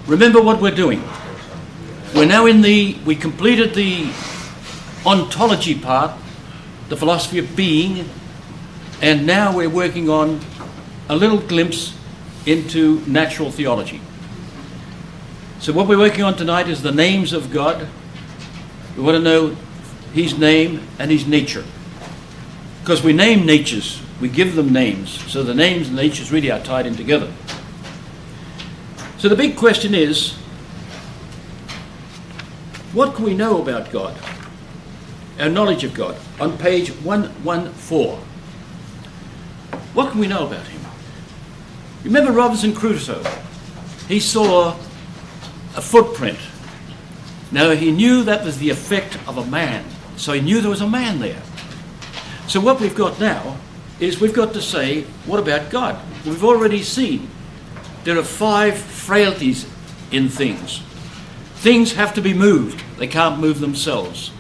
Remember what we're doing. We're now we completed the ontology part, the philosophy of being, and now we're working on a little glimpse into natural theology. So what we're working on tonight is the names of God. We want to know his name and his nature. Because we name natures, we give them names. So the names and natures really are tied in together. So the big question is, what can we know about God? Our knowledge of God. On page 114. What can we know about him? Remember Robinson Crusoe? He saw a footprint. Now he knew that was the effect of a man. So he knew there was a man there. So what we've got now is we've got to say, what about God? We've already seen there are 5 frailties in things. Things have to be moved. They can't move themselves.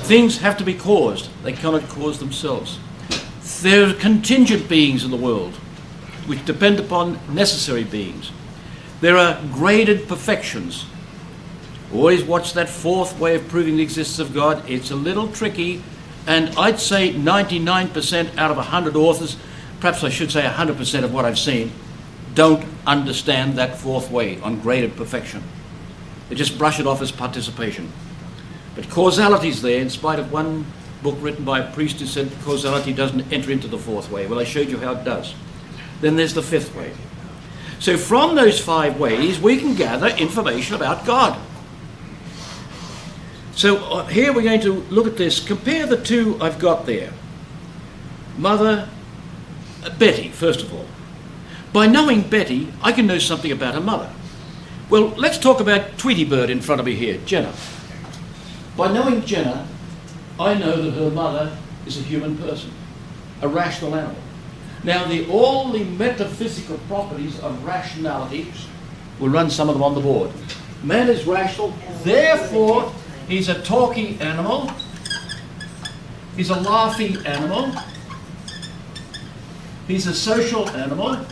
Things have to be caused. They cannot cause themselves. There are contingent beings in the world which depend upon necessary beings. There are graded perfections. Always watch that 4th way of proving the existence of God. It's a little tricky, and I'd say 99% out of 100 authors, perhaps I should say 100% of what I've seen, don't understand that 4th way on graded perfection. They just brush it off as participation. But causality's there, in spite of one book written by a priest who said causality doesn't enter into the 4th way. Well, I showed you how it does. Then there's the 5th way. So from those 5 ways, we can gather information about God. So here we're going to look at this. Compare the 2 I've got there. Mother, Betty, first of all. By knowing Betty, I can know something about her mother. Well, let's talk about Tweety Bird in front of me here, Jenna. By knowing Jenna, I know that her mother is a human person, a rational animal. Now, all the metaphysical properties of rationality, we'll run some of them on the board. Man is rational, therefore he's a talking animal, he's a laughing animal, he's a social animal,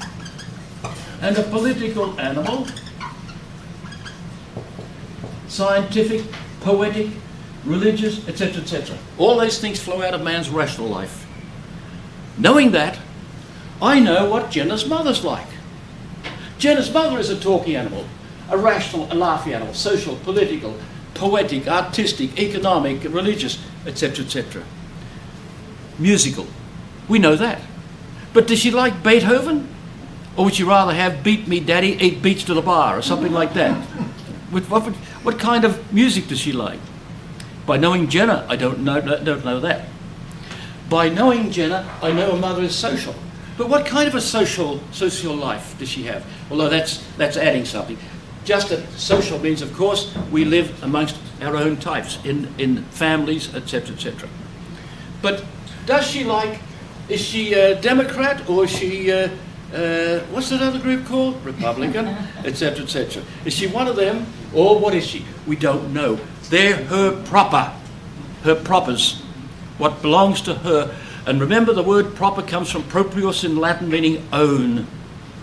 and a political animal, scientific, poetic, religious, etc., etc. All those things flow out of man's rational life. Knowing that, I know what Jenna's mother's like. Jenna's mother is a talking animal, a rational, a laughing animal, social, political, poetic, artistic, economic, religious, etc., etc. Musical. We know that. But does she like Beethoven? Or would she rather have Beat Me Daddy, 8 beats to the bar, or something like that? What kind of music does she like? By knowing Jenna, I don't know that. By knowing Jenna, I know her mother is social. But what kind of a social life does she have? Although that's adding something. Just that social means, of course, we live amongst our own types, in families, etc., etc. But does she is she a Democrat, or is she, what's that other group called? Republican, etc., etc. Is she one of them, or what is she? We don't know. They're her propers, what belongs to her. And remember, the word proper comes from proprius in Latin, meaning own.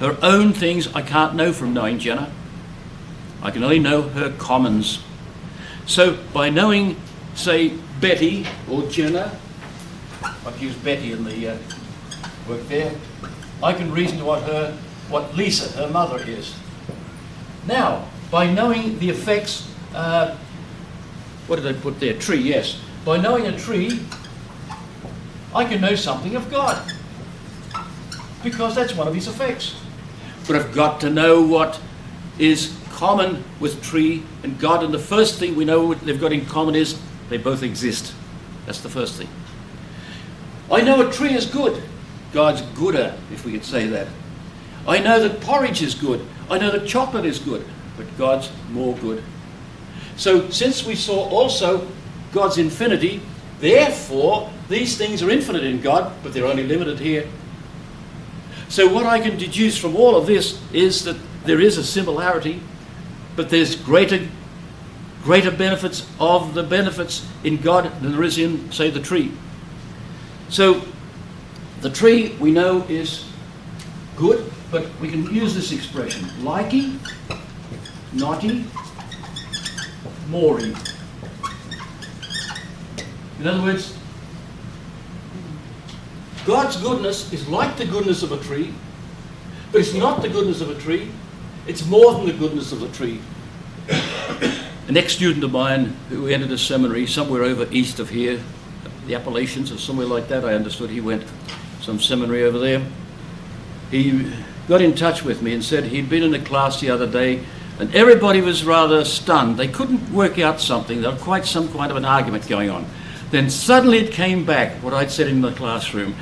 Her own things I can't know from knowing Jenna. I can only know her commons. So by knowing, say, Betty or Jenna, I've used Betty in the work there, I can reason to what Lisa, her mother, is. Now, by knowing the effects, what did I put there? Tree, yes. By knowing a tree, I can know something of God, because that's one of his effects. But I've got to know what is common with tree and God, and the first thing we know what they've got in common is they both exist. That's the first thing. I know a tree is good. God's gooder, if we could say that. I know that porridge is good. I know that chocolate is good, but God's more good. So since we saw also God's infinity, therefore these things are infinite in God, but they're only limited here. So what I can deduce from all of this is that there is a similarity, but there's greater benefits of the benefits in God than there is in, say, the tree. So the tree we know is good, but we can use this expression, liking noti, mori. In other words, God's goodness is like the goodness of a tree, but it's not the goodness of a tree. It's more than the goodness of a tree. An ex-student of mine who entered a seminary somewhere over east of here, the Appalachians or somewhere like that, I understood he went, some seminary over there. He got in touch with me and said he'd been in a class the other day and everybody was rather stunned. They couldn't work out something. There was quite some kind of an argument going on. Then suddenly it came back, what I'd said in the classroom,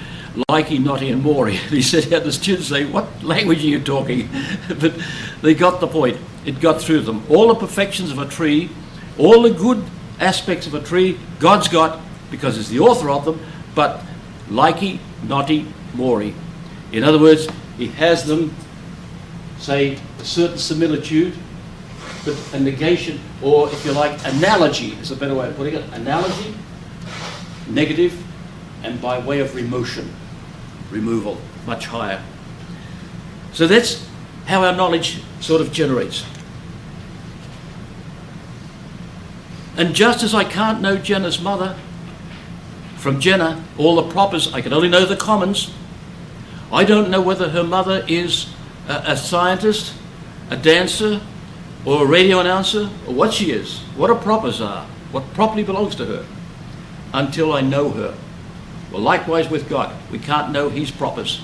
likey, noti and mori. He said, he had the students say, what language are you talking? But they got the point. It got through them. All the perfections of a tree, all the good aspects of a tree, God's got, because he's the author of them, but likey, noti, mori. In other words, he has them, say, a certain similitude, but a negation, or if you like, analogy is a better way of putting it. Analogy, negative, and by way of removal, much higher. So that's how our knowledge sort of generates. And just as I can't know Jenna's mother from Jenna, all the propers, I can only know the commons. I don't know whether her mother is a scientist, a dancer, or a radio announcer, or what she is, what her propers are, what properly belongs to her, until I know her. Well, likewise with God, we can't know his propers.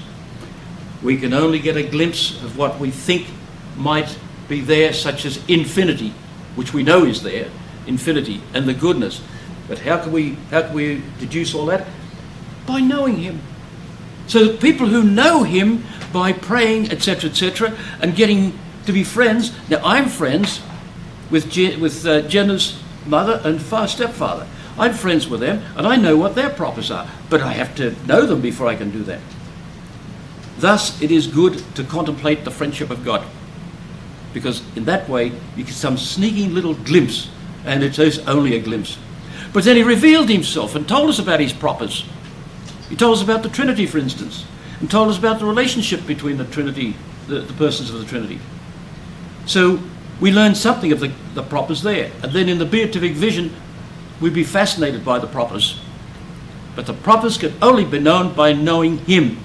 We can only get a glimpse of what we think might be there, such as infinity, which we know is there, infinity, and the goodness. But how can we deduce all that? By knowing him. So the people who know him by praying, etc., and getting to be friends. Now I'm friends with Jenna's mother and stepfather. I'm friends with them, and I know what their propers are, but I have to know them before I can do that. Thus, it is good to contemplate the friendship of God, because in that way you get some sneaking little glimpse, and it is only a glimpse. But then he revealed himself and told us about his propers. He told us about the Trinity, for instance, and told us about the relationship between the Trinity, the persons of the Trinity. So we learn something of the propers there, and then in the beatific vision, we'd be fascinated by the propers. But the propers can only be known by knowing him.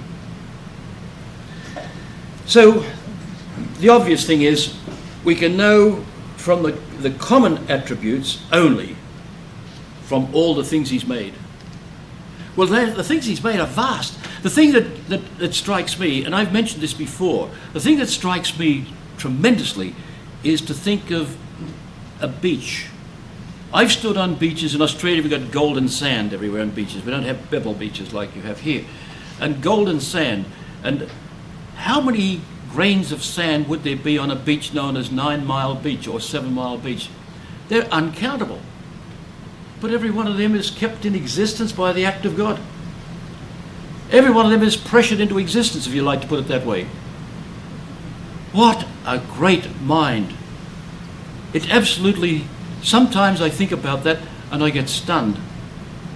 So the obvious thing is we can know from the common attributes only from all the things he's made. Well, the things he's made are vast. The thing that strikes me, and I've mentioned this before, the thing that strikes me tremendously is to think of a beach. I've stood on beaches in Australia. We've got golden sand everywhere on beaches. We don't have pebble beaches like you have here. And golden sand. And how many grains of sand would there be on a beach known as 9 Mile Beach or 7 Mile Beach? They're uncountable. But every one of them is kept in existence by the act of God. Every one of them is pressured into existence, if you like to put it that way. What a great mind. It absolutely... Sometimes I think about that and I get stunned,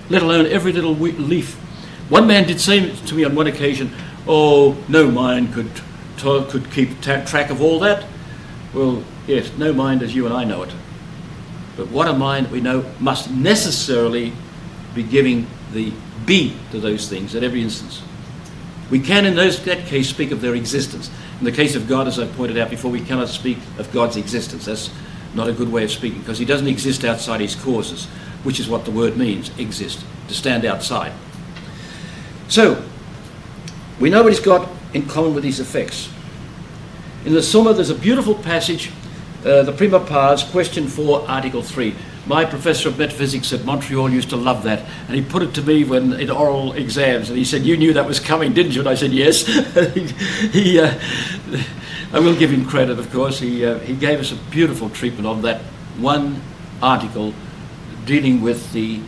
let alone every little leaf. One man did say to me on one occasion, oh, no mind could keep track of all that. Well, yes, no mind as you and I know it. But what a mind we know must necessarily be giving the be to those things at every instance. We can in that case speak of their existence. In the case of God, as I pointed out before, we cannot speak of God's existence. That's not a good way of speaking, because he doesn't exist outside his causes, which is what the word means, exist, to stand outside. So, we know what he's got in common with these effects. In the Summa, there's a beautiful passage, the Prima Pars, question 4, article 3. My professor of metaphysics at Montreal used to love that, and he put it to me when in oral exams, and he said, you knew that was coming, didn't you? And I said, yes. I will give him credit, of course. He gave us a beautiful treatment of that one article dealing with the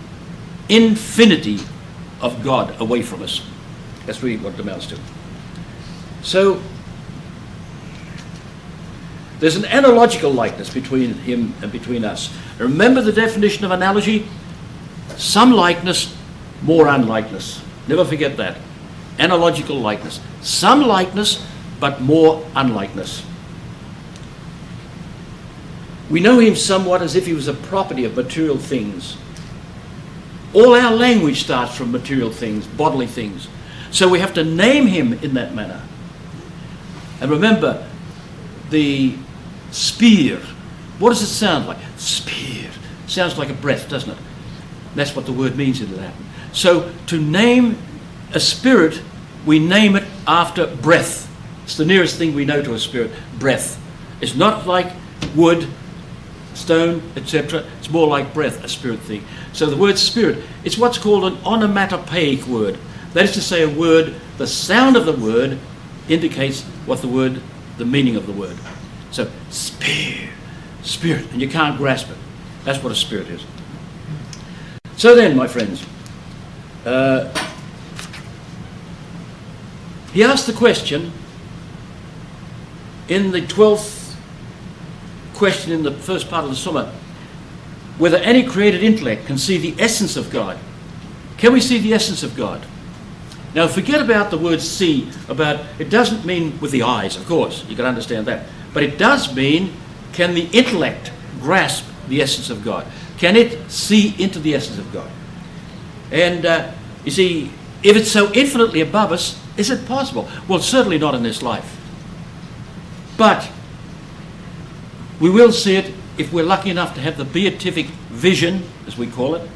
infinity of God away from us. That's really what it amounts to. So, there's an analogical likeness between him and between us. Remember the definition of analogy? Some likeness, more unlikeness. Never forget that. Analogical likeness. Some likeness, but more unlikeness. We know him somewhat as if he was a property of material things. All our language starts from material things, bodily things. So we have to name him in that manner. And remember, the spear, what does it sound like? Spear. Sounds like a breath, doesn't it? That's what the word means in Latin. So to name a spirit, we name it after breath. It's the nearest thing we know to a spirit, breath. It's not like wood, stone, etc. It's more like breath, a spirit thing. So the word spirit, it's what's called an onomatopoeic word. That is to say, a word, the sound of the word indicates what the word, the meaning of the word. So spirit, and you can't grasp it. That's what a spirit is. So then, my friends, he asked the question in the 12th question in the first part of the Summa, whether any created intellect can see the essence of God. Can we see the essence of God? Now forget about the word see, it doesn't mean with the eyes, of course, you can understand that. But it does mean, can the intellect grasp the essence of God? Can it see into the essence of God? And you see, if it's so infinitely above us, is it possible? Well, certainly not in this life. But we will see it if we're lucky enough to have the beatific vision, as we call it,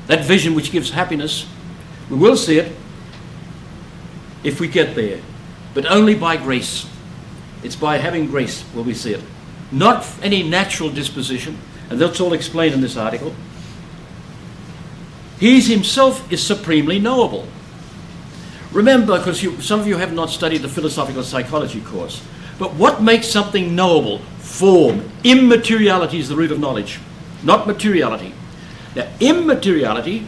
that vision which gives happiness. We will see it if we get there, but only by grace. It's by having grace will we see it. Not any natural disposition, and that's all explained in this article. He himself is supremely knowable. Remember, because some of you have not studied the philosophical psychology course, but what makes something knowable? Form. Immateriality is the root of knowledge, not materiality. Now, immateriality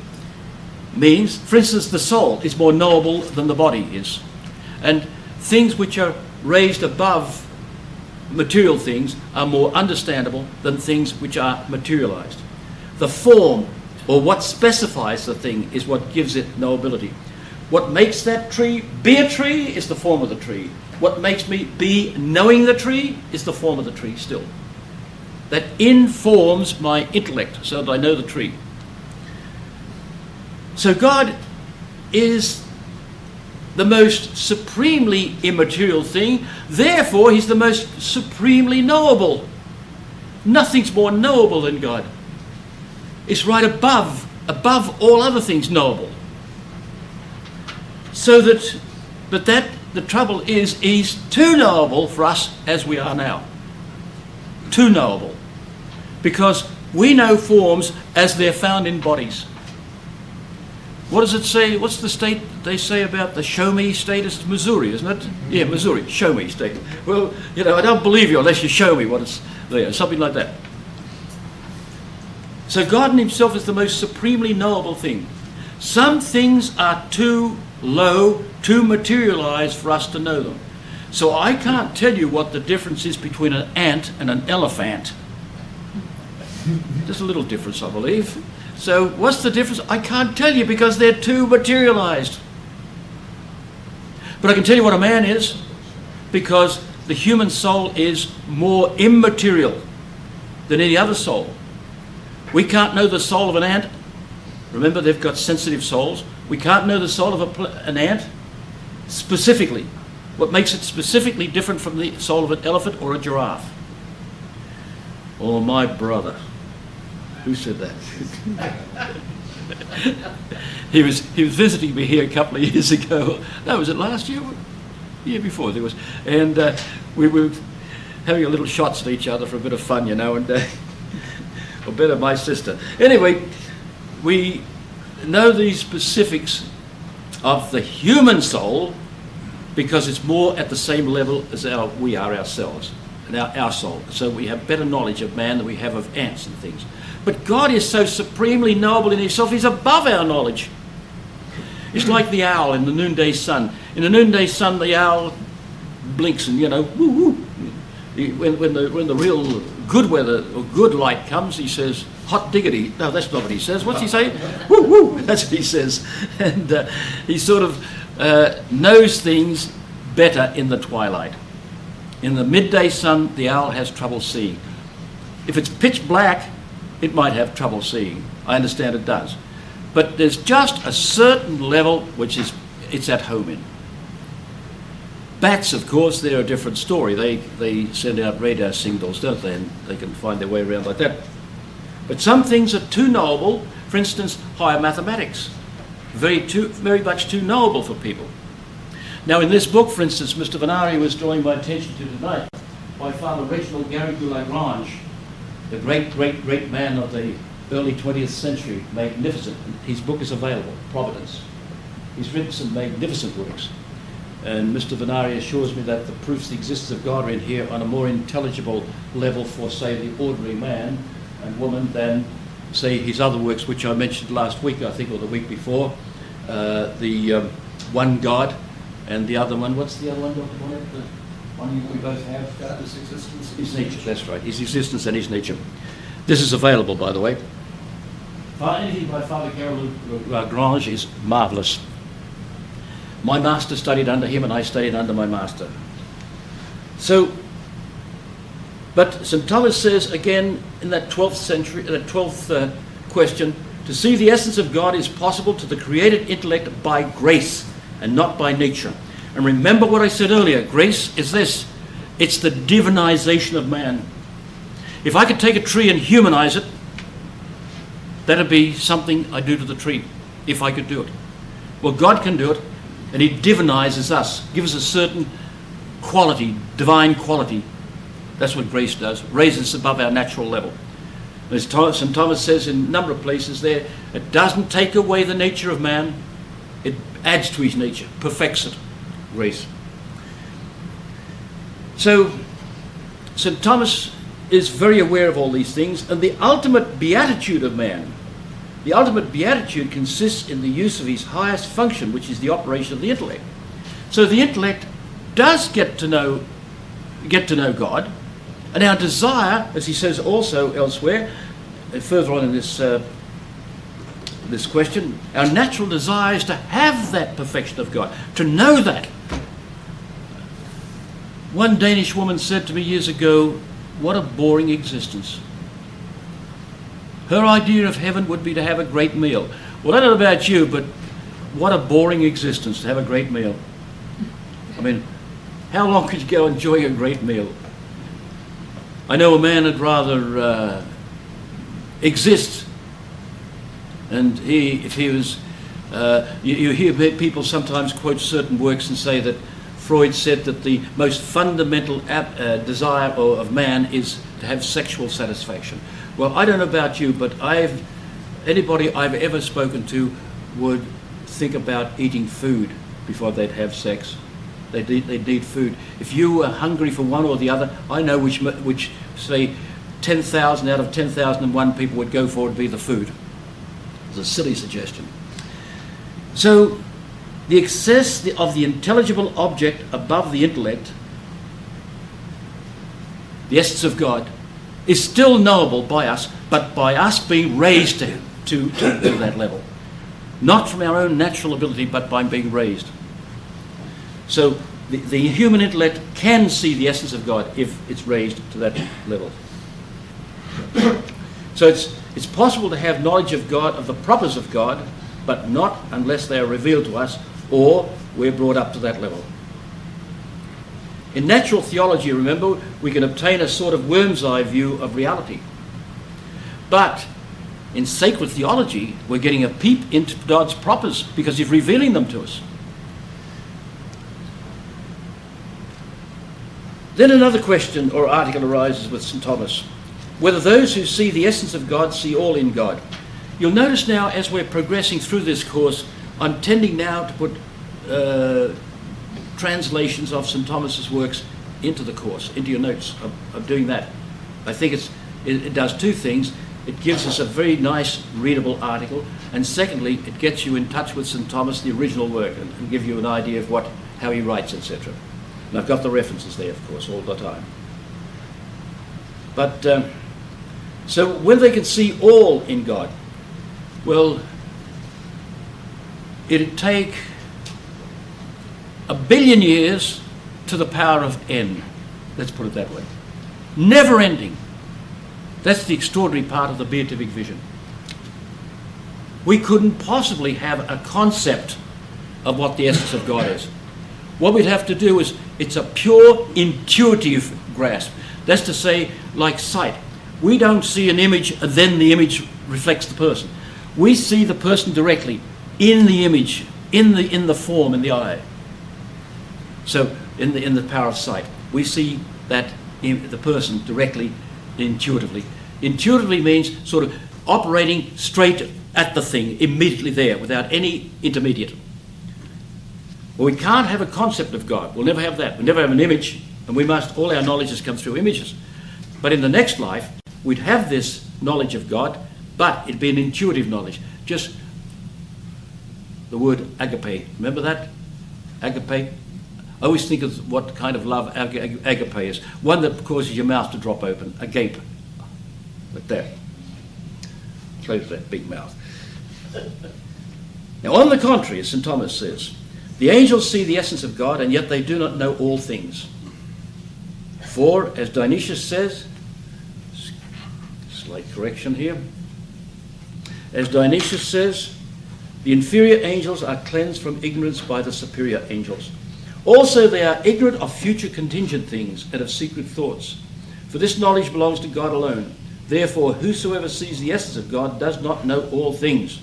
means, for instance, the soul is more knowable than the body is. And things which are raised above material things are more understandable than things which are materialized. The form, or what specifies the thing, is what gives it knowability. What makes that tree be a tree is the form of the tree. What makes me be knowing the tree is the form of the tree still. That informs my intellect so that I know the tree. So God is the most supremely immaterial thing, therefore he's the most supremely knowable. Nothing's more knowable than God. It's right above all other things knowable. So that, the trouble is, he's too knowable for us as we are now. Too knowable. Because we know forms as they're found in bodies. What does it say? What's the state they say about the show me state? It's Missouri, isn't it? Yeah, Missouri, show me state. Well, I don't believe you unless you show me what it's there, something like that. So God in himself is the most supremely knowable thing. Some things are too low, too materialized for us to know them. So I can't tell you what the difference is between an ant and an elephant. There's a little difference, I believe. So what's the difference? I can't tell you because they're too materialized. But I can tell you what a man is, because the human soul is more immaterial than any other soul. We can't know the soul of an ant. Remember, they've got sensitive souls. We can't know the soul of an ant specifically. What makes it specifically different from the soul of an elephant or a giraffe? Oh, my brother. Who said that? He was visiting me here a couple of years ago. No, was it last year? Year before there was. And we were having a little shots at each other for a bit of fun, and or better, my sister. Anyway, we know these specifics of the human soul because it's more at the same level as we are ourselves, and our soul. So we have better knowledge of man than we have of ants and things. But God is so supremely knowable in himself, he's above our knowledge. It's like the owl in the noonday sun. In the noonday sun, the owl blinks and, woo woo. When the real good weather or good light comes, he says, hot diggity. No, that's not what he says. What's he say? Woo woo. That's what he says. And he sort of knows things better in the twilight. In the midday sun, the owl has trouble seeing. If it's pitch black, it might have trouble seeing. I understand it does. But there's just a certain level which it's at home in. Bats, of course, they're a different story. They send out radar signals, don't they? And they can find their way around like that. But some things are too knowable. For instance, higher mathematics. Very much too knowable for people. Now, in this book, for instance, Mr. Venari was drawing my attention to tonight by Father Reginald Garrigou Lagrange, the great man of the early 20th century, magnificent. His book is available, Providence. He's written some magnificent works. And Mr. Venari assures me that the proofs of the existence of God are in here on a more intelligible level for, say, the ordinary man and woman than, say, his other works, which I mentioned last week, I think, or the week before. The One God, and the other one, what's the other one, Dr. Bonnet? The one we both have? His existence. His nature, that's right. His existence and his nature. This is available, by the way. Anything by Father Garrigou Lagrange is marvellous. My master studied under him, and I studied under my master. So, but St. Thomas says again in that 12th century, that 12th question, to see the essence of God is possible to the created intellect by grace and not by nature. And remember what I said earlier, grace is this, it's the divinization of man. If I could take a tree and humanize it, that'd be something I do to the tree, if I could do it. Well, God can do it, and he divinizes us, gives us a certain quality, divine quality. That's what grace does, raises us above our natural level. As St. Thomas says in a number of places there, it doesn't take away the nature of man, it adds to his nature, perfects it, grace. So, St. Thomas is very aware of all these things, and the ultimate beatitude of man, the ultimate beatitude consists in the use of his highest function, which is the operation of the intellect. So the intellect does get to know God, and our desire, as he says also elsewhere, further on in this question, our natural desire is to have that perfection of God, to know that. One Danish woman said to me years ago, what a boring existence. Her idea of heaven would be to have a great meal. Well, I don't know about you, but what a boring existence to have a great meal. I mean, how long could you go enjoying a great meal? I know a man would rather exist, and if he was, you hear people sometimes quote certain works and say that Freud said that the most fundamental desire of man is to have sexual satisfaction. Well, I don't know about you, but anybody I've ever spoken to would think about eating food before they'd have sex. They'd need food. If you were hungry for one or the other, I know which say 10,000 out of 10,001 people would go for would be the food. It's a silly suggestion. So the excess of the intelligible object above the intellect, the essence of God, is still knowable by us, but by us being raised to that level. Not from our own natural ability, but by being raised. So the human intellect can see the essence of God if it's raised to that level. So it's possible to have knowledge of God, of the properties of God, but not unless they are revealed to us or we're brought up to that level. In natural theology, remember, we can obtain a sort of worm's eye view of reality. But in sacred theology, we're getting a peep into God's properties because he's revealing them to us. Then another question or article arises with St. Thomas, whether those who see the essence of God see all in God. You'll notice now as we're progressing through this course, I'm tending now to put translations of St. Thomas's works into the course, into your notes. I'm doing that. I think it does two things. It gives us a very nice readable article, and secondly, it gets you in touch with St. Thomas, the original work, and give you an idea of how he writes, etc. And I've got the references there, of course, all the time. But so when they can see all in God, well, it'd take 1 billion years to the power of n. Let's put it that way. Never ending. That's the extraordinary part of the beatific vision. We couldn't possibly have a concept of what the essence of God is. What we'd have to do is, it's a pure intuitive grasp. That's to say, like sight. We don't see an image and then the image reflects the person. We see the person directly in the image, in the form, in the eye. So in the power of sight, we see that the person directly, intuitively. Intuitively means sort of operating straight at the thing, immediately there, without any intermediate. Well, we can't have a concept of God. We'll never have that. We'll never have an image, and all our knowledge has come through images. But in the next life, we'd have this knowledge of God, but it'd be an intuitive knowledge. Just the word agape. Remember that? Agape? I always think of what kind of love agape is. One that causes your mouth to drop open. Agape. Like that. Close that big mouth. Now, on the contrary, as St. Thomas says, the angels see the essence of God, and yet they do not know all things. For, as Dionysius says, slight correction here, as Dionysius says, the inferior angels are cleansed from ignorance by the superior angels. Also they are ignorant of future contingent things and of secret thoughts. For this knowledge belongs to God alone. Therefore, whosoever sees the essence of God does not know all things.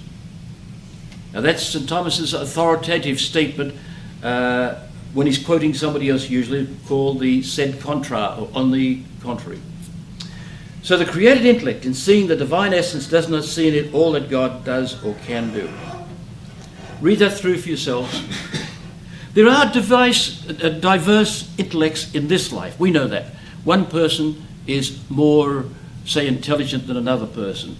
Now that's St. Thomas's authoritative statement when he's quoting somebody else, usually called the sed contra, or on the contrary. So the created intellect, in seeing the divine essence, does not see in it all that God does or can do. Read that through for yourselves. There are diverse intellects in this life. We know that. One person is more, say, intelligent than another person.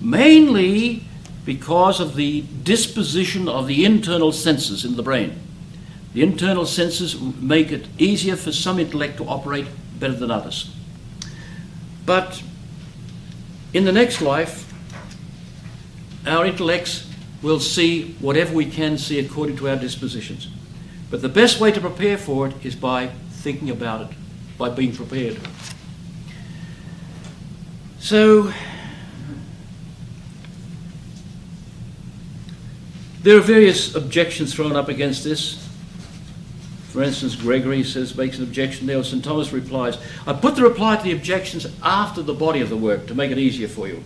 Mainly because of the disposition of the internal senses in the brain. The internal senses make it easier for some intellect to operate better than others. But in the next life, our intellects will see whatever we can see according to our dispositions. But the best way to prepare for it is by thinking about it, by being prepared. So, there are various objections thrown up against this. For instance, Gregory makes an objection there, or St. Thomas replies. I put the reply to the objections after the body of the work to make it easier for you.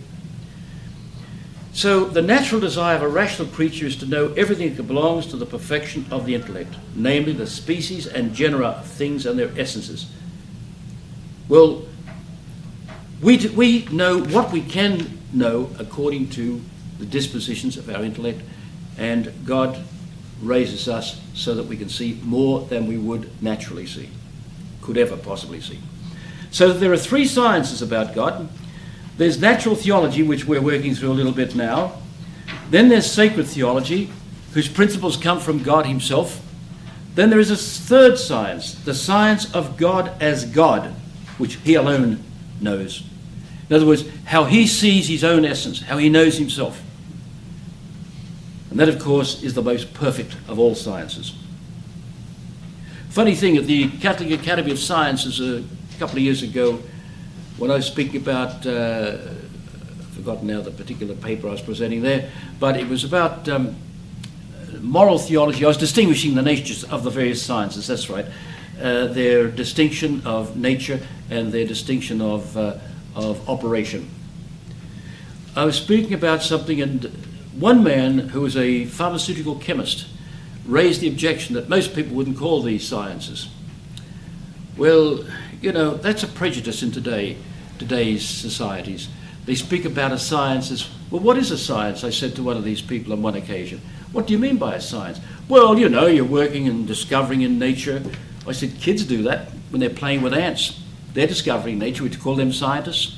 So, the natural desire of a rational creature is to know everything that belongs to the perfection of the intellect, namely the species and genera of things and their essences. Well, we know what we can know according to the dispositions of our intellect, and God raises us so that we can see more than we would naturally see, could ever possibly see. So there are three sciences about God. There's natural theology, which we're working through a little bit now. Then there's sacred theology, whose principles come from God himself. Then there is a third science, the science of God as God, which he alone knows. In other words, how he sees his own essence, how he knows himself. And that, of course, is the most perfect of all sciences. Funny thing, at the Catholic Academy of Sciences a couple of years ago, when I was speaking about, I've forgotten now the particular paper I was presenting there, but it was about moral theology. I was distinguishing the natures of the various sciences, that's right. Their distinction of nature and their distinction of operation. I was speaking about something, and one man who was a pharmaceutical chemist raised the objection that most people wouldn't call these sciences. Well, you know, that's a prejudice in today's societies. They speak about a science as, well, what is a science? I said to one of these people on one occasion. What do you mean by a science? Well, you know, you're working and discovering in nature. I said, kids do that when they're playing with ants. They're discovering nature. Would you call them scientists?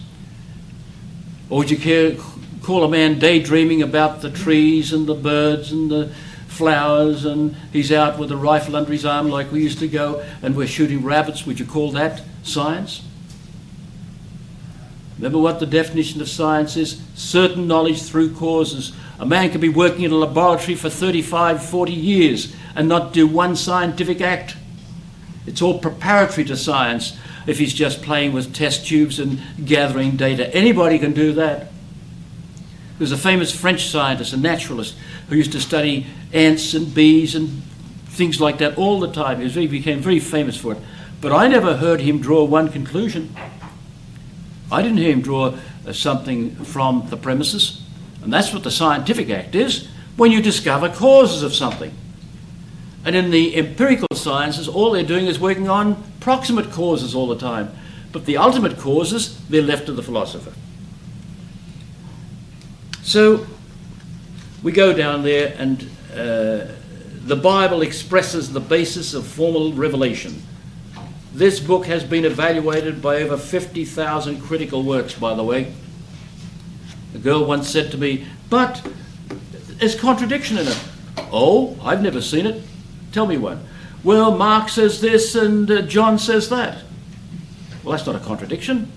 Or would you call a man daydreaming about the trees and the birds and the flowers, and he's out with a rifle under his arm like we used to go, and we're shooting rabbits? Would you call that science? Remember what the definition of science is? Certain knowledge through causes. A man can be working in a laboratory for 35, 40 years and not do one scientific act. It's all preparatory to science. if he's just playing with test tubes and gathering data. Anybody can do that. There's a famous French scientist, a naturalist, who used to study ants and bees and things like that all the time. He became very famous for it. But I never heard him draw one conclusion. I didn't hear him draw something from the premises. And that's what the scientific act is, when you discover causes of something. And in the empirical sciences, all they're doing is working on proximate causes all the time. But the ultimate causes, they're left to the philosopher. So we go down there, and the Bible expresses the basis of formal revelation. This book has been evaluated by over 50,000 critical works, by the way. A girl once said to me, "But there's contradiction in it." "Oh, I've never seen it. Tell me one." "Well, Mark says this and John says that." Well, that's not a contradiction.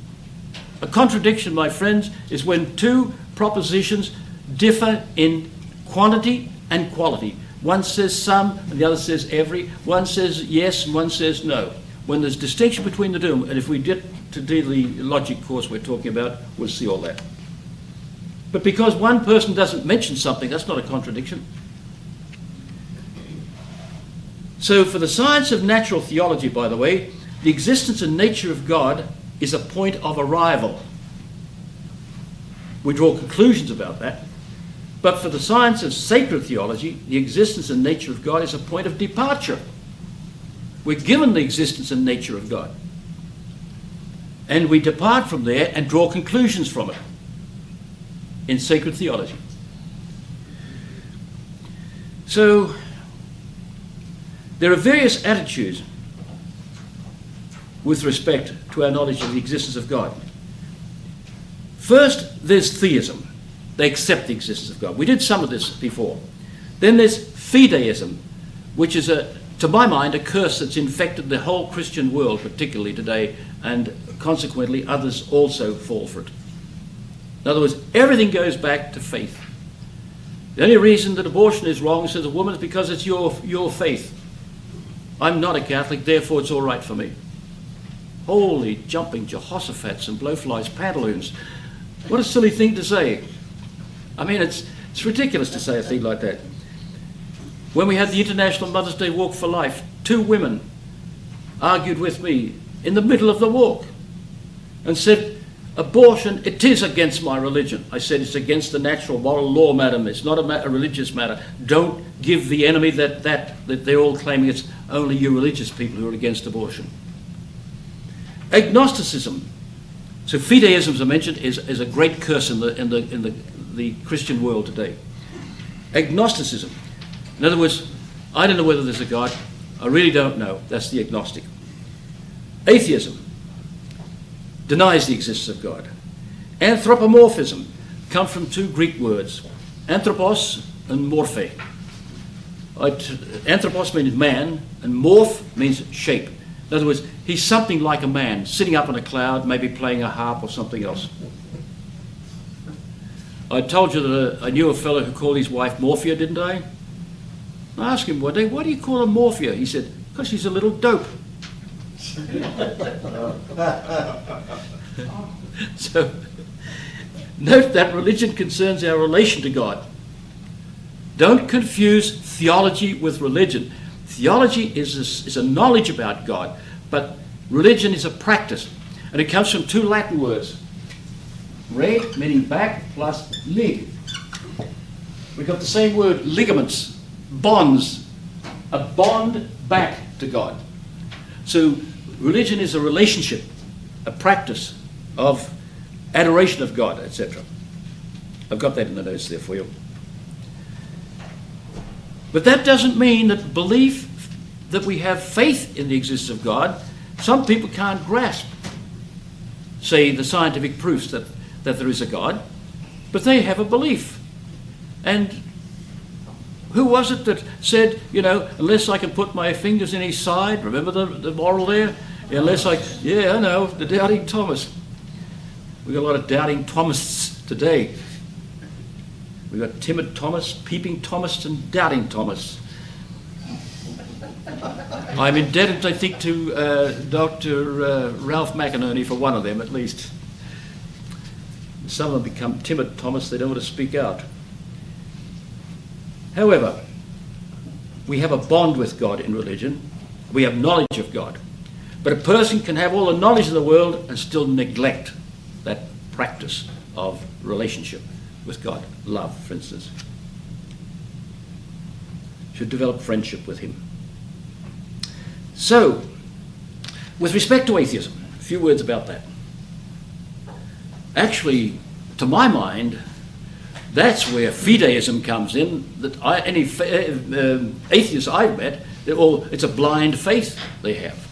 A contradiction, my friends, is when two propositions differ in quantity and quality. One says some and the other says every. One says yes and one says no. When there's distinction between the two, and if we get to do the logic course we're talking about, we'll see all that. But because one person doesn't mention something, that's not a contradiction. So for the science of natural theology, by the way, the existence and nature of God is a point of arrival. We draw conclusions about that. But for the science of sacred theology, the existence and nature of God is a point of departure. We're given the existence and nature of God. And we depart from there and draw conclusions from it in sacred theology. So there are various attitudes with respect to our knowledge of the existence of God. First, there's theism. They accept the existence of God. We did some of this before. Then there's fideism, which is, to my mind, a curse that's infected the whole Christian world, particularly today, and consequently others also fall for it. In other words, everything goes back to faith. The only reason that abortion is wrong, says a woman, is because it's your faith. I'm not a Catholic, therefore it's all right for me. Holy jumping Jehoshaphat's and blowflies pantaloons. What a silly thing to say. I mean, it's ridiculous to say a thing like that. When we had the International Mother's Day Walk for Life, 2 women argued with me in the middle of the walk and said, "Abortion, it is against my religion." I said, "It's against the natural moral law, madam. It's not a religious matter. Don't give the enemy that they're all claiming it's only you religious people who are against abortion." Agnosticism. So fideism, as I mentioned, is a great curse in the Christian world today. Agnosticism. In other words, I don't know whether there's a God. I really don't know. That's the agnostic. Atheism denies the existence of God. Anthropomorphism comes from 2 Greek words, anthropos and morphe. Anthropos means man, and morph means shape. In other words, he's something like a man, sitting up on a cloud, maybe playing a harp or something else. I told you that I knew a fellow who called his wife Morphia, didn't I? I asked him one day, "Why do you call her Morphia?" He said, "Because she's a little dope." So, note that religion concerns our relation to God. Don't confuse theology with religion. Theology is a knowledge about God, but religion is a practice. And it comes from 2 Latin words. Re, meaning back, plus lig. We've got the same word, ligaments, bonds. A bond back to God. So religion is a relationship, a practice of adoration of God, etc. I've got that in the notes there for you. But that doesn't mean that belief, that we have faith in the existence of God, some people can't grasp, say, the scientific proofs that there is a God, but they have a belief. And who was it that said, unless I can put my fingers in his side, remember the moral there? Unless I know, the doubting Thomas. We've got a lot of doubting Thomists today. We've got timid Thomas, peeping Thomas, and doubting Thomas. I'm indebted, I think, to Dr. Ralph McInerney for one of them, at least. Some of them become timid, Thomas. They don't want to speak out. However, we have a bond with God in religion. We have knowledge of God. But a person can have all the knowledge in the world and still neglect that practice of relationship with God. Love, for instance. Should develop friendship with him. So, with respect to atheism, a few words about that. Actually, to my mind, that's where fideism comes in. That any atheists I've met, it's a blind faith they have.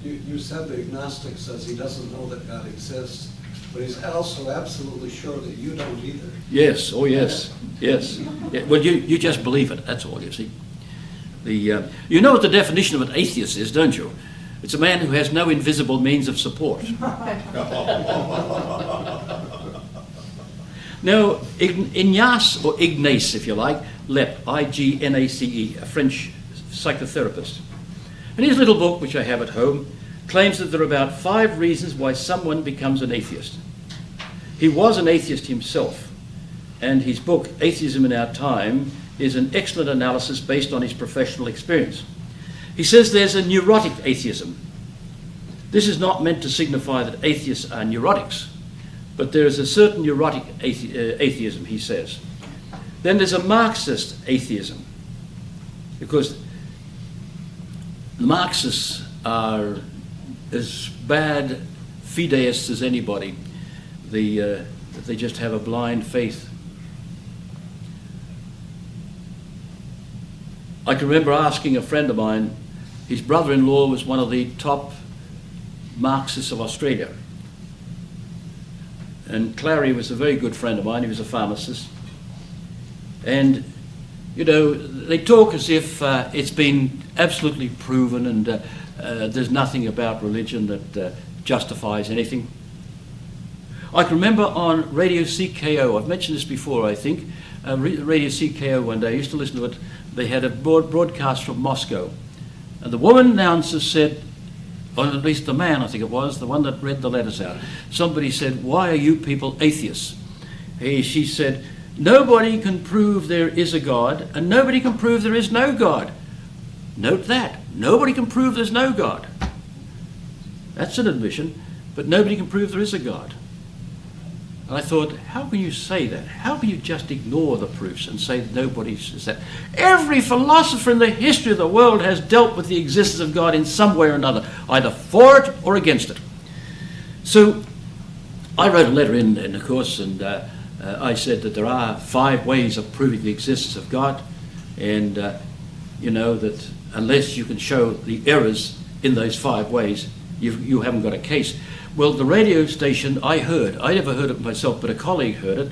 You said the agnostic says he doesn't know that God exists, but he's also absolutely sure that you don't either. Yes, oh yes, yes. Yeah, well, you just believe it, that's all, you see. You know what the definition of an atheist is, don't you? It's a man who has no invisible means of support. Now, Ignace, or Ignace if you like, Lep, I-G-N-A-C-E, a French psychotherapist. In his little book, which I have at home, claims that there are about 5 reasons why someone becomes an atheist. He was an atheist himself, and his book, Atheism in Our Time, is an excellent analysis based on his professional experience. He says there's a neurotic atheism. This is not meant to signify that atheists are neurotics, but there is a certain neurotic atheism, he says. Then there's a Marxist atheism, because the Marxists are as bad fideists as anybody. They just have a blind faith. I can remember asking a friend of mine, his brother-in-law was one of the top Marxists of Australia. And Clary was a very good friend of mine, he was a pharmacist. And, you know, they talk as if it's been absolutely proven and there's nothing about religion that justifies anything. I can remember on Radio CKO, I've mentioned this before I think, Radio CKO one day, I used to listen to it, they had a broadcast from Moscow. And the woman announcer said, or at least the man I think it was, the one that read the letters out, somebody said, "Why are you people atheists?" She said, "Nobody can prove there is a God, and nobody can prove there is no God." Note that. Nobody can prove there's no God. That's an admission, but nobody can prove there is a God. And I thought, how can you say that? How can you just ignore the proofs and say nobody says that? Every philosopher in the history of the world has dealt with the existence of God in some way or another, either for it or against it. So I wrote a letter in the course, and I said that there are 5 ways of proving the existence of God, and you know that unless you can show the errors in those 5 ways, you haven't got a case. Well, the radio station I never heard it myself, but a colleague heard it.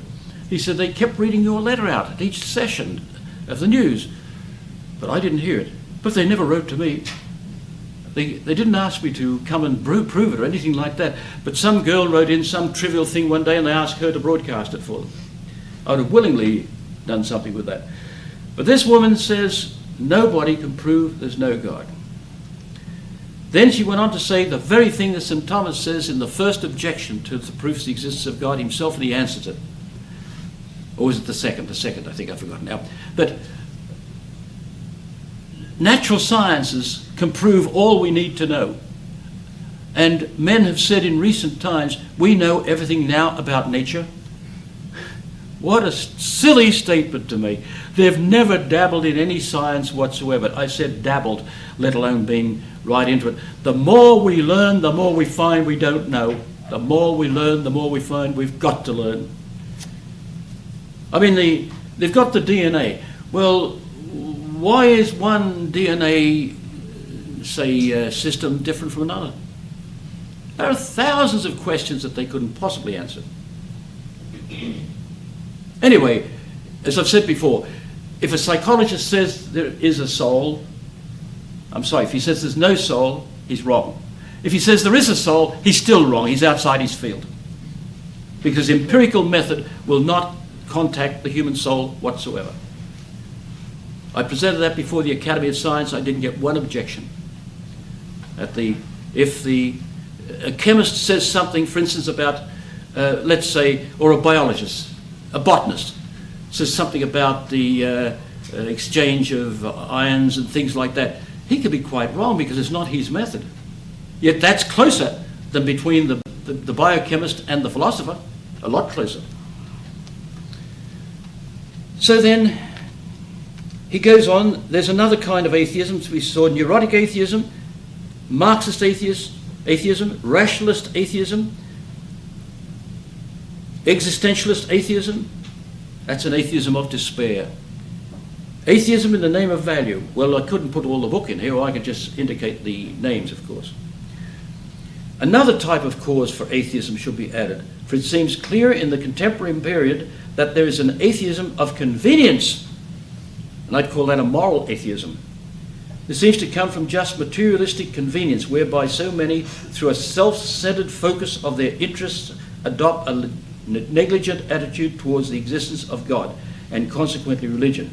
He said they kept reading your letter out at each session of the news, but I didn't hear it. But they never wrote to me. They didn't ask me to come and prove it or anything like that, but some girl wrote in some trivial thing one day and they asked her to broadcast it for them. I would have willingly done something with that. But this woman says nobody can prove there's no God. Then she went on to say the very thing that St. Thomas says in the first objection to the proofs of the existence of God himself, and he answers it. Or was it the second? The second, I think, I've forgotten now. But natural sciences can prove all we need to know. And men have said in recent times, we know everything now about nature. What a silly statement to make. They've never dabbled in any science whatsoever. I said dabbled, let alone being right into it. The more we learn, the more we find we don't know. The more we learn, the more we find we've got to learn. I mean, they've got the DNA. Well, why is one DNA, say, system different from another? There are thousands of questions that they couldn't possibly answer. Anyway, as I've said before, if a psychologist says there is a soul, if he says there's no soul, he's wrong. If he says there is a soul, he's still wrong. He's outside his field. Because empirical method will not contact the human soul whatsoever. I presented that before the Academy of Science. I didn't get one objection. If a chemist says something, for instance, about, let's say, or a biologist, a botanist, says something about the exchange of ions and things like that, he could be quite wrong because it's not his method. Yet that's closer than between the biochemist and the philosopher, a lot closer. So then he goes on, there's another kind of atheism. We saw neurotic atheism, Marxist atheism, rationalist atheism, existentialist atheism. That's an atheism of despair. Atheism in the name of value. Well, I couldn't put all the book in here, or I could just indicate the names, of course. Another type of cause for atheism should be added, for it seems clear in the contemporary period that there is an atheism of convenience, and I'd call that a moral atheism. This seems to come from just materialistic convenience, whereby so many, through a self-centered focus of their interests, adopt a negligent attitude towards the existence of God, and consequently religion.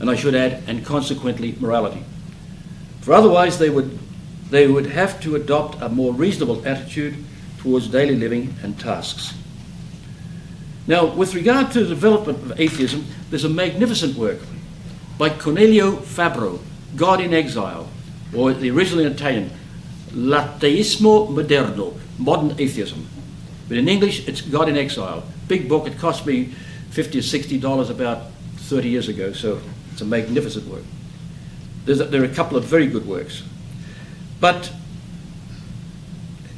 And I should add, and consequently morality. For otherwise they would have to adopt a more reasonable attitude towards daily living and tasks. Now, with regard to the development of atheism, there's a magnificent work by Cornelio Fabro, God in Exile, or the original in Italian, L'ateismo moderno, modern atheism. But in English, it's God in Exile. Big book. It cost me $50 or $60 about 30 years ago, so it's a magnificent work. There are a couple of very good works. But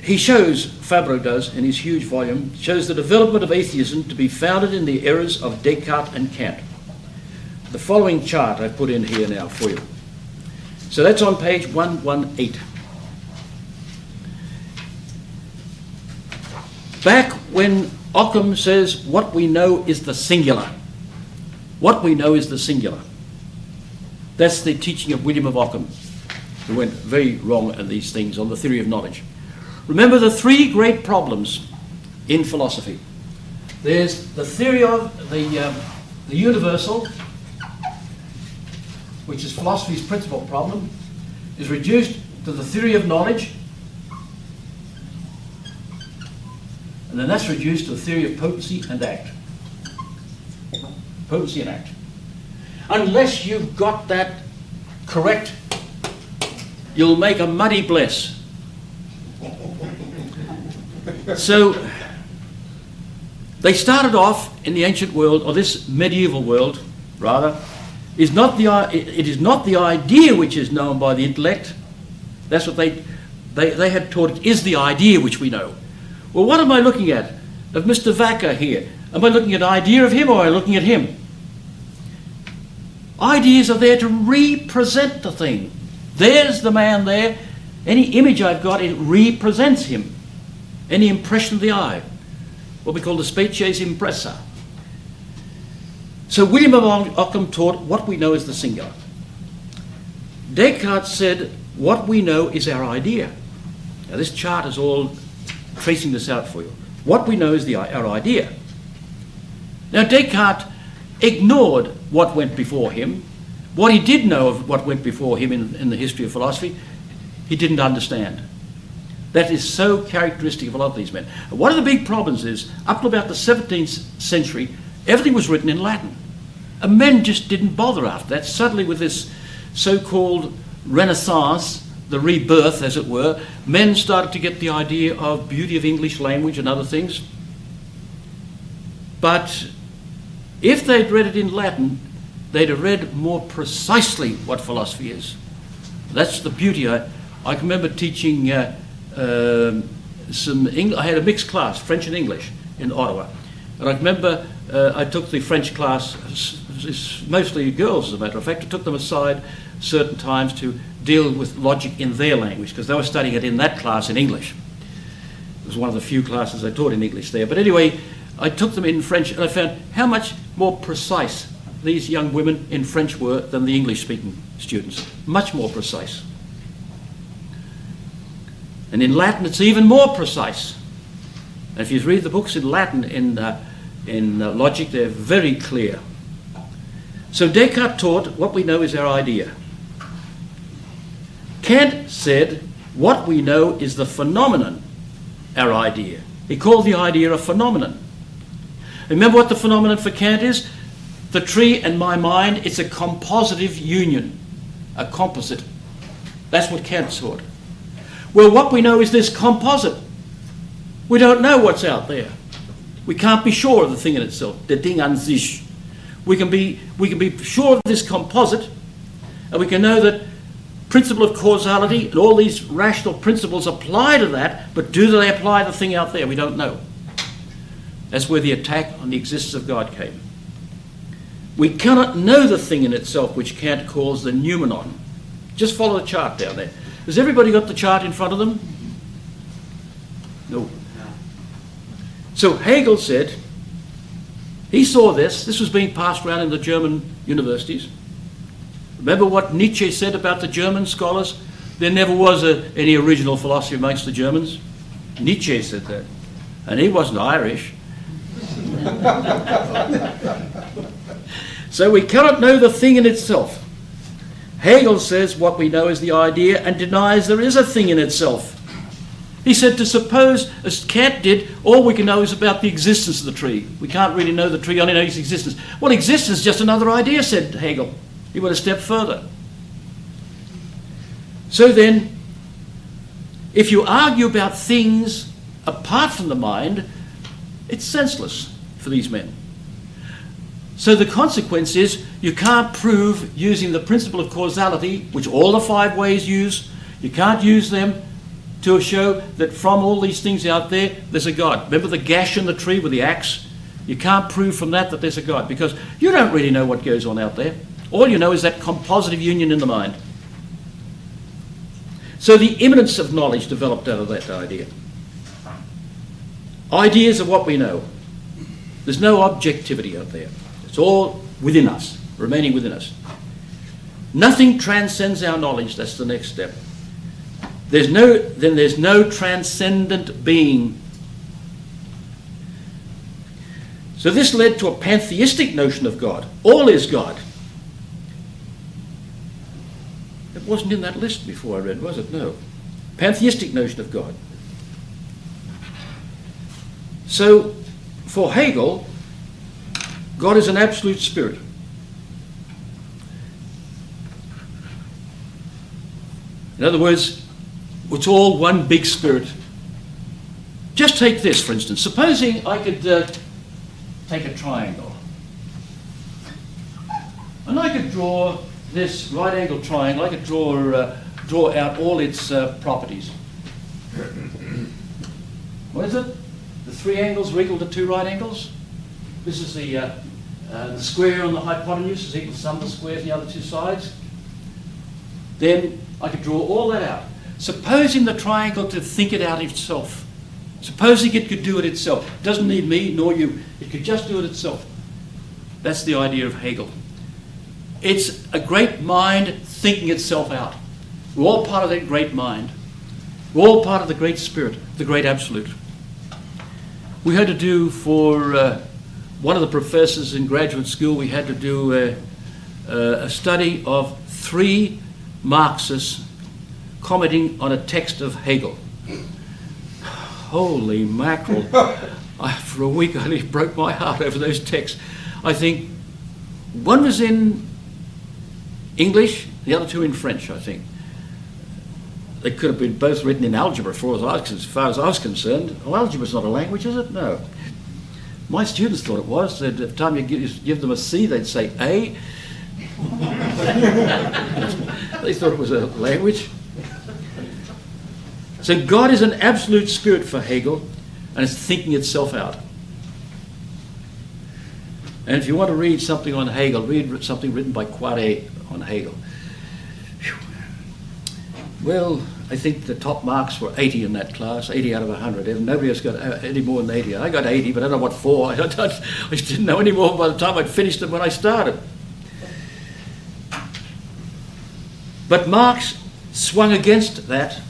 he shows, Fabro does, in his huge volume, shows the development of atheism to be founded in the errors of Descartes and Kant. The following chart I've put in here now for you. So that's on page 118. Back when Occam says what we know is the singular. What we know is the singular. That's the teaching of William of Occam, who went very wrong in these things on the theory of knowledge. Remember the three great problems in philosophy. There's the theory of the universal, which is philosophy's principal problem, is reduced to the theory of knowledge, and then that's reduced to the theory of potency and act. Potency and act. Unless you've got that correct, you'll make a muddy bless. So they started off in the ancient world, or this medieval world, rather, it is not the idea which is known by the intellect. That's what they had taught. It is the idea which we know. Well, what am I looking at of Mr. Vacker here? Am I looking at an idea of him, or am I looking at him? Ideas are there to represent the thing. There's the man there. Any image I've got, it represents him. Any impression of the eye. What we call the species impressa. So William of Occam taught what we know is the singular. Descartes said what we know is our idea. Now this chart is all tracing this out for you. What we know is our idea. Now Descartes ignored what went before him. What he did know of what went before him in the history of philosophy, he didn't understand. That is so characteristic of a lot of these men. One of the big problems is, up to about the 17th century, everything was written in Latin. And men just didn't bother after that. Suddenly with this so-called Renaissance, the rebirth as it were, men started to get the idea of beauty of English language and other things. But if they'd read it in Latin, they'd have read more precisely what philosophy is. That's the beauty. I can remember teaching I had a mixed class, French and English, in Ottawa. And I remember I took the French class, it's mostly girls as a matter of fact. I took them aside certain times to deal with logic in their language, because they were studying it in that class in English. It was one of the few classes I taught in English there. But anyway, I took them in French, and I found how much more precise these young women in French were than the English-speaking students. Much more precise. And in Latin, it's even more precise. And if you read the books in Latin in logic, they're very clear. So Descartes taught what we know is our idea. Kant said what we know is the phenomenon, our idea. He called the idea a phenomenon. Remember what the phenomenon for Kant is? The tree and my mind, it's a compositive union, a composite. That's what Kant taught. Well, what we know is this composite. We don't know what's out there. We can't be sure of the thing in itself, the Ding an sich. We can be sure of this composite, and we can know that principle of causality and all these rational principles apply to that, but do they apply to the thing out there? We don't know. That's where the attack on the existence of God came. We cannot know the thing in itself, which Kant calls the noumenon. Just follow the chart down there. Has everybody got the chart in front of them? No. So Hegel said, he saw this was being passed around in the German universities. Remember what Nietzsche said about the German scholars? There never was any original philosophy amongst the Germans. Nietzsche said that. And he wasn't Irish. So we cannot know the thing in itself. Hegel says what we know is the idea and denies there is a thing in itself. He said to suppose, as Kant did, all we can know is about the existence of the tree. We can't really know the tree, only know its existence. Well, existence is just another idea, said Hegel. He went a step further. So then, if you argue about things apart from the mind, it's senseless for these men. So the consequence is you can't prove using the principle of causality, which all the 5 ways use, you can't use them to show that from all these things out there, there's a God. Remember the gash in the tree with the axe? You can't prove from that there's a God, because you don't really know what goes on out there. All you know is that compositive union in the mind. So the immanence of knowledge developed out of that idea. Ideas are what we know. There's no objectivity out there. It's all within us, remaining within us. Nothing transcends our knowledge. That's the next step. There's no transcendent being. So this led to a pantheistic notion of God. All is God. It wasn't in that list before I read, was it? No. Pantheistic notion of God. So, for Hegel, God is an absolute spirit. In other words, it's all one big spirit. Just take this, for instance. Supposing I could take a triangle. And I could draw this right-angled triangle. I could draw out all its properties. What is it? The 3 angles are equal to 2 right angles. This is the square on the hypotenuse is equal to sum of the squares on the other 2 sides. Then I could draw all that out. Supposing the triangle to think it out itself. Supposing it could do it itself. It doesn't need me nor you. It could just do it itself. That's the idea of Hegel. It's a great mind thinking itself out. We're all part of that great mind. We're all part of the great spirit, the great absolute. We had to do for one of the professors in graduate school, we had to do a study of 3 Marxists commenting on a text of Hegel. Holy mackerel. For a week I nearly broke my heart over those texts. I think one was in English, the other 2 in French, I think. They could have been both written in algebra as far as I was concerned. Oh, algebra's not a language, is it? No. My students thought it was. At the time you give them a C, they'd say A. They thought it was a language. So God is an absolute spirit for Hegel, and it's thinking itself out. And if you want to read something on Hegel, read something written by Poiret on Hegel. Whew. Well, I think the top marks were 80 in that class, 80 out of 100. And nobody else got any more than 80. I got 80, but I don't know what for. I just didn't know any more by the time I'd finished them when I started. But Marx swung against that.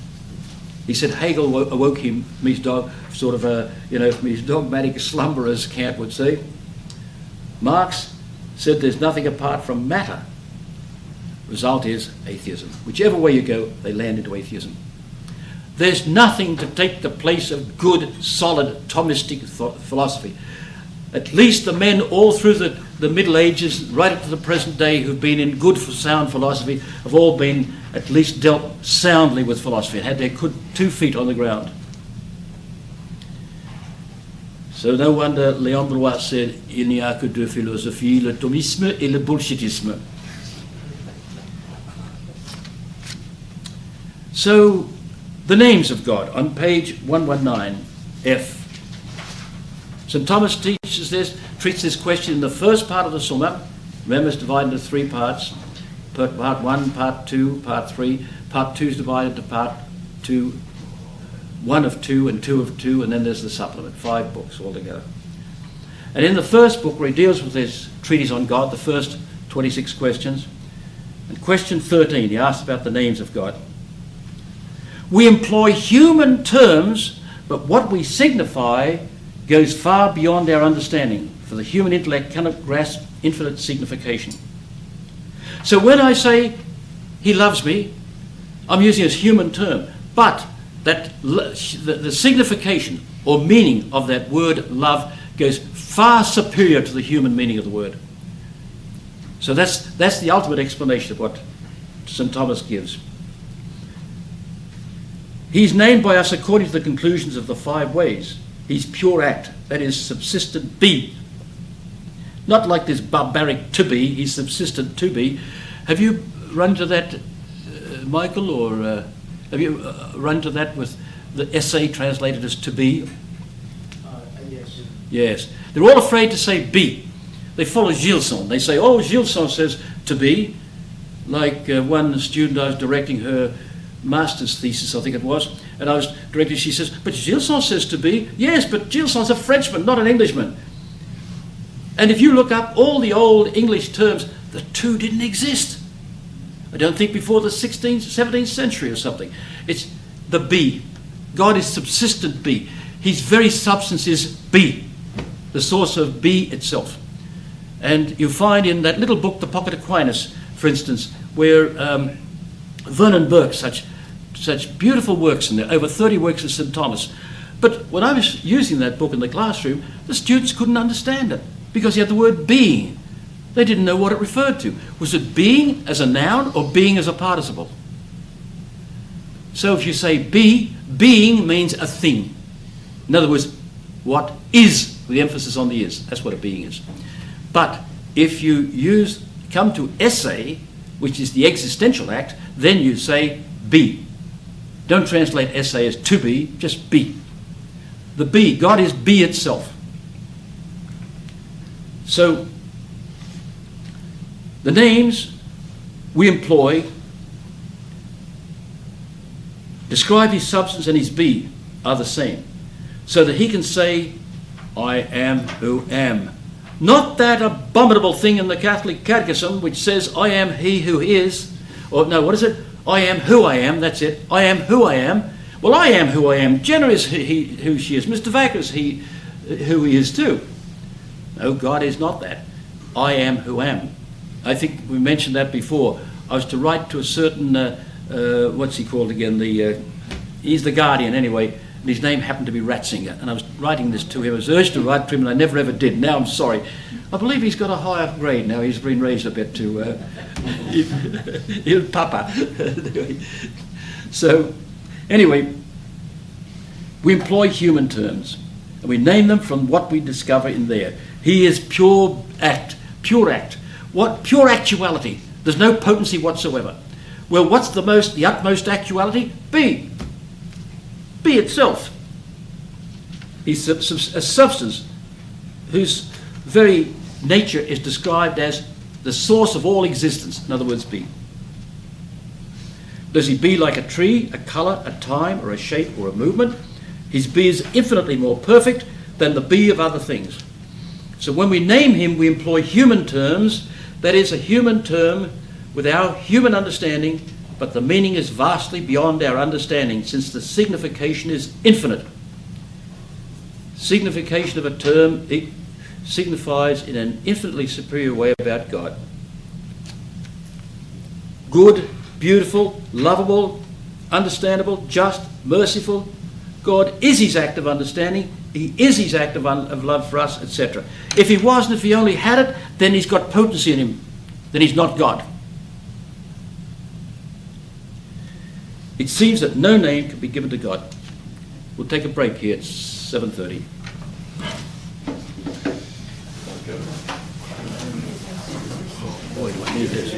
He said Hegel awoke him from his from his dogmatic slumber, as Kant would say. Marx said there's nothing apart from matter. Result is atheism. Whichever way you go, they land into atheism. There's nothing to take the place of good, solid, Thomistic philosophy. At least the men all through the Middle Ages, right up to the present day, who've been in good, sound philosophy, have all been at least dealt soundly with philosophy and had their 2 feet on the ground. So no wonder Léon Blois said, il n'y a que 2 philosophies, le thomisme et le bullshitisme. So, the names of God on page 119, F. St. Thomas treats this question in the first part of the Summa. Remember, it's divided into 3 parts. Part 1, part 2, part 3. Part 2 is divided into part 2, 1 of 2 and 2 of 2, and then there's the supplement, 5 books altogether. And in the first book, where he deals with his treatise on God, the first 26 questions, and question 13, he asks about the names of God. We employ human terms, but what we signify goes far beyond our understanding, for the human intellect cannot grasp infinite signification. So when I say he loves me, I'm using a human term, but that the signification or meaning of that word love goes far superior to the human meaning of the word. So that's the ultimate explanation of what St. Thomas gives. He's named by us according to the conclusions of the 5 ways. He's pure act, that is subsistent be. Not like this barbaric to be, he's subsistent to be. Have you run to that, Michael, or have you run to that with the essay translated as to be? Yes. Yes. They're all afraid to say be. They follow Gilson. They say, oh, Gilson says to be. Like one student I was directing her master's thesis, I think it was, and I was directing, she says, but Gilson says to be. Yes, but Gilson's a Frenchman, not an Englishman. And if you look up all the old English terms, the two didn't exist. I don't think before the 16th, 17th century or something. It's the be. God is subsistent be. His very substance is be, the source of be itself. And you find in that little book, The Pocket Aquinas, for instance, where Vernon Burke, such beautiful works in there, over 30 works of St. Thomas. But when I was using that book in the classroom, the students couldn't understand it because he had the word being. They didn't know what it referred to. Was it being as a noun or being as a participle? So if you say be, being means a thing. In other words, what is, with the emphasis on the is. That's what a being is. But if you come to esse, which is the existential act, then you say be. Don't translate esse as to be, just be. The be, God is be itself. So, the names we employ describe his substance and his be are the same. So that he can say, I am who am. Not that abominable thing in the Catholic Catechism which says, I am he who is. Or no, what is it? I am who I am, that's it. I am who I am. Well, I am who I am. Jenna is who she is. Mr. Vacker is who he is too. No, God is not that. I am who am. I think we mentioned that before. I was to write to a certain, what's he called again? He's the guardian anyway, and his name happened to be Ratzinger. And I was writing this to him. I was urged to write to him, and I never ever did. Now I'm sorry. I believe he's got a higher grade now. He's been raised a bit to Il Papa. So, anyway, we employ human terms, and we name them from what we discover in there. He is pure act, pure act. What pure actuality? There's no potency whatsoever. Well, what's the utmost actuality? Be. Be itself. He's a substance whose very nature is described as the source of all existence. In other words, be. Does he be like a tree, a colour, a time, or a shape, or a movement? His be is infinitely more perfect than the be of other things. So when we name him, we employ human terms. That is a human term with our human understanding, but the meaning is vastly beyond our understanding, since the signification is infinite. Signification of a term signifies in an infinitely superior way about God. Good, beautiful, lovable, understandable, just, merciful. God is his act of understanding. He is his act of love for us, etc. If he wasn't, if he only had it, then he's got potency in him. Then he's not God. It seems that no name can be given to God. We'll take a break here. It's 7:30. Boy, do I need this.